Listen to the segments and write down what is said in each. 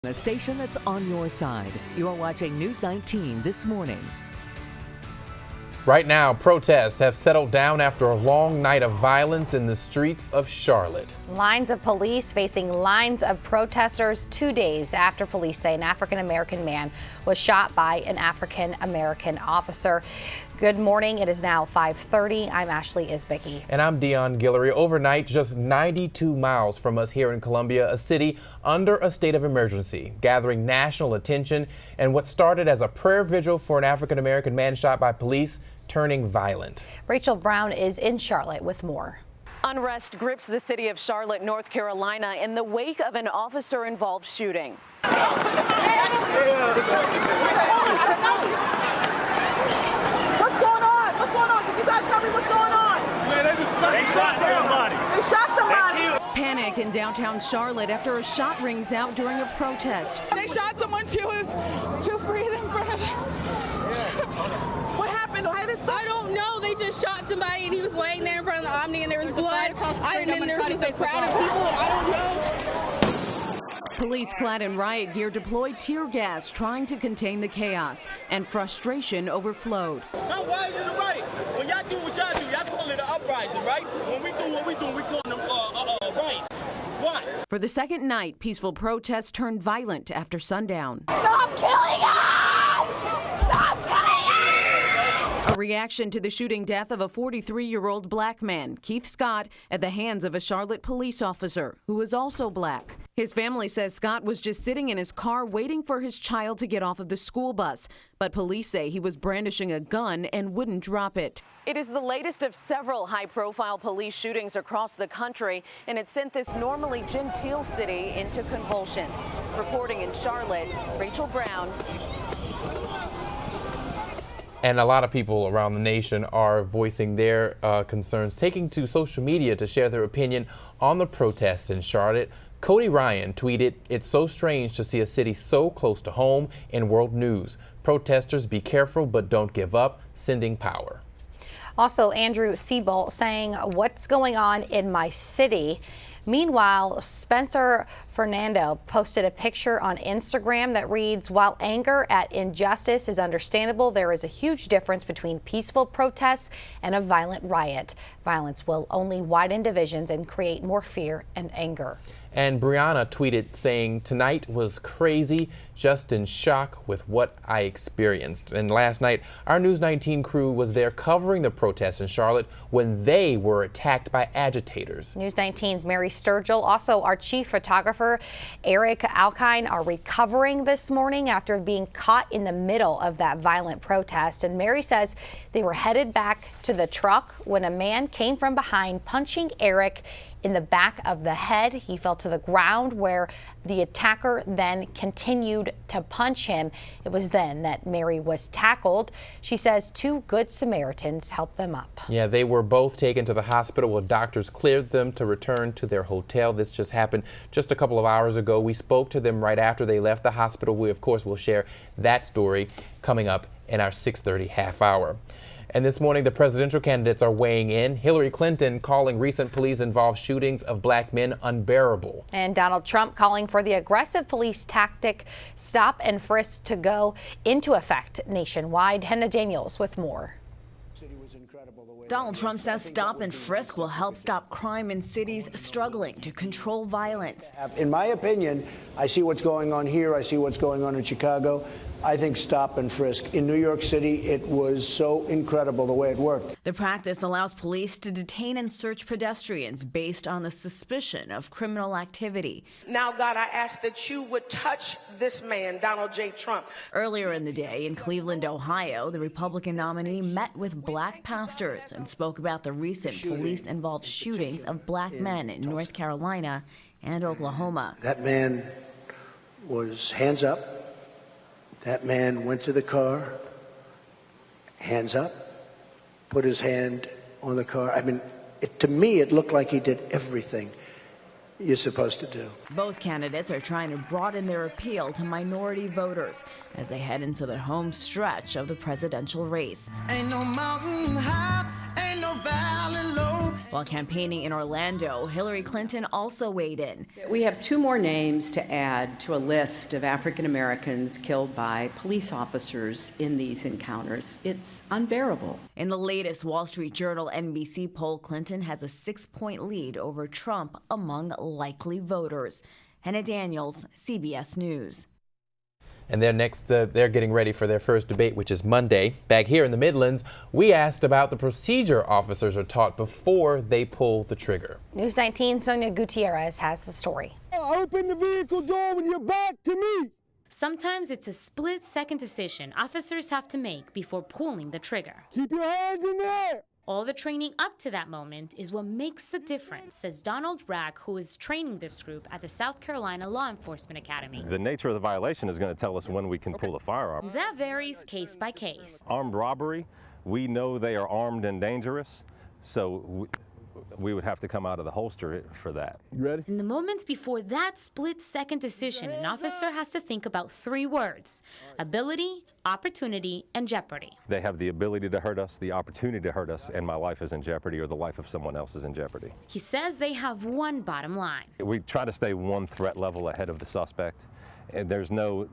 A station that's on your side. You're watching News 19 this morning. Right now, protests have settled down after a long night of violence in the streets of Charlotte. Lines of police facing lines of protesters 2 days after police say an African-American man was shot by an African-American officer. Good morning. It is now 5:30. I'm Ashley Isbicki. And I'm Dion Guillory. Overnight, just 92 miles from us here in Columbia, a city under a state of emergency, gathering national attention, and what started as a prayer vigil for an African-American man shot by police turning violent. Rachel Brown is in Charlotte with more. Unrest grips the city of Charlotte, North Carolina, in the wake of an officer-involved shooting. They shot somebody. Panic in downtown Charlotte after a shot rings out during a protest. They shot someone to free them from us. What happened? I don't know. They just shot somebody and he was laying there in front of the Omni and there was blood. And then there was just a crowd of people. I don't know. Police clad in riot gear deployed tear gas trying to contain the chaos, and frustration overflowed. Now, why is it a riot? When y'all do what y'all do, y'all call it an uprising, right? When we do what we do, we call them riot. Why? For the second night, peaceful protests turned violent after sundown. Stop killing us! Stop killing us! A reaction to the shooting death of a 43-year-old black man, Keith Scott, at the hands of a Charlotte police officer who was also black. His family says Scott was just sitting in his car waiting for his child to get off of the school bus, but police say he was brandishing a gun and wouldn't drop it. It is the latest of several high-profile police shootings across the country, and it sent this normally genteel city into convulsions. Reporting in Charlotte, Rachel Brown. And a lot of people around the nation are voicing their concerns, taking to social media to share their opinion on the protests in Charlotte. Cody Ryan tweeted, "It's so strange to see a city so close to home in world news. Protesters, be careful, but don't give up, sending power." Also, Andrew Siebold saying, "What's going on in my city?" Meanwhile, Spencer Fernando posted a picture on Instagram that reads, "While anger at injustice is understandable, there is a huge difference between peaceful protests and a violent riot. Violence will only widen divisions and create more fear and anger." And Brianna tweeted saying, "Tonight was crazy, just in shock with what I experienced." And last night, our News 19 crew was there covering the protests in Charlotte when they were attacked by agitators. News 19's Mary Sturgill, also our chief photographer, Eric Alkine, are recovering this morning after being caught in the middle of that violent protest. And Mary says they were headed back to the truck when a man came from behind, punching Eric in the back of the head. He fell to the ground where the attacker then continued to punch him. It was then that Mary was tackled. She says 2 good Samaritans helped them up. Yeah, they were both taken to the hospital where doctors cleared them to return to their hotel. This just happened just a couple of hours ago. We spoke to them right after they left the hospital. We, of course, will share that story coming up in our 6:30 half hour. And this morning, the presidential candidates are weighing in. Hillary Clinton calling recent police-involved shootings of black men unbearable. And Donald Trump calling for the aggressive police tactic stop and frisk to go into effect nationwide. Henna Daniels with more. Donald Trump says stop and frisk will help stop crime in cities struggling to control violence. In my opinion, I see what's going on here. I see what's going on in Chicago. I think stop and frisk. In New York City, it was so incredible the way it worked. The practice allows police to detain and search pedestrians based on the suspicion of criminal activity. Now, God, I ask that you would touch this man, Donald J. Trump. Earlier in the day in Cleveland, Ohio, the Republican nominee met with black pastors and spoke about the recent police-involved shootings of black men in North Carolina and Oklahoma. That man was hands up. That man went to the car, hands up, put his hand on the car. I mean, to me, it looked like he did everything you're supposed to do. Both candidates are trying to broaden their appeal to minority voters as they head into the home stretch of the presidential race. Ain't no mountain high, ain't no valley low. While campaigning in Orlando, Hillary Clinton also weighed in. We have 2 more names to add to a list of African Americans killed by police officers in these encounters. It's unbearable. In the latest Wall Street Journal NBC poll, Clinton has a 6-point lead over Trump among likely voters. Hannah Daniels, CBS News. And they're getting ready for their first debate, which is Monday. Back here in the Midlands, we asked about the procedure officers are taught before they pull the trigger. News 19's Sonia Gutierrez has the story. Open the vehicle door with your back to me. Sometimes it's a split-second decision officers have to make before pulling the trigger. Keep your hands in there. All the training up to that moment is what makes the difference, says Donald Ragg, who is training this group at the South Carolina Law Enforcement Academy. The nature of the violation is going to tell us when we can pull a firearm. That varies case by case. Armed robbery, we know they are armed and dangerous, so we would have to come out of the holster for that. You ready? In the moments before that split-second decision, an officer has to think about 3 words: ability, opportunity, and jeopardy. They have the ability to hurt us, the opportunity to hurt us, and my life is in jeopardy or the life of someone else is in jeopardy. He says they have one bottom line. We try to stay one threat level ahead of the suspect. And there's no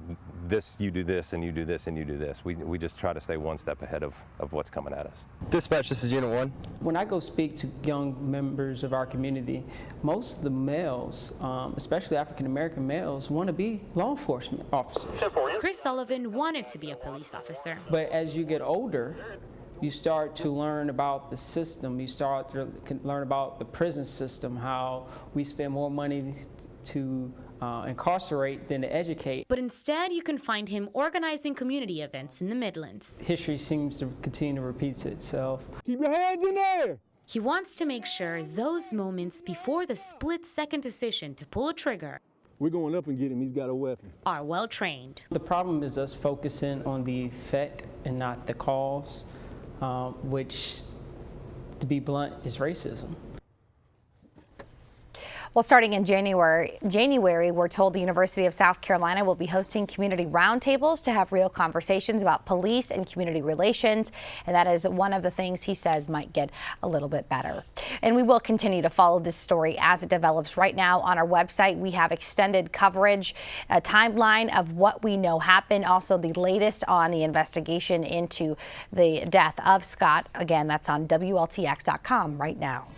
this, you do this, and you do this, and you do this. We just try to stay one step ahead of what's coming at us. Dispatch, this is Unit 1. When I go speak to young members of our community, most of the males, especially African-American males, want to be law enforcement officers. Chris Sullivan wanted to be a police officer. But as you get older, you start to learn about the system. You start to learn about the prison system, how we spend more money to incarcerate than to educate. But instead, you can find him organizing community events in the Midlands. History seems to continue to repeat itself. Keep your hands in there. He wants to make sure those moments before the split-second decision to pull a trigger, we're going up and get him. He's got a weapon. are well trained. The problem is us focusing on the effect and not the cause, which, to be blunt, is racism. Well, starting in January, we're told the University of South Carolina will be hosting community roundtables to have real conversations about police and community relations. And that is one of the things he says might get a little bit better. And we will continue to follow this story as it develops. Right now on our website, we have extended coverage, a timeline of what we know happened. Also, the latest on the investigation into the death of Scott. Again, that's on WLTX.com right now.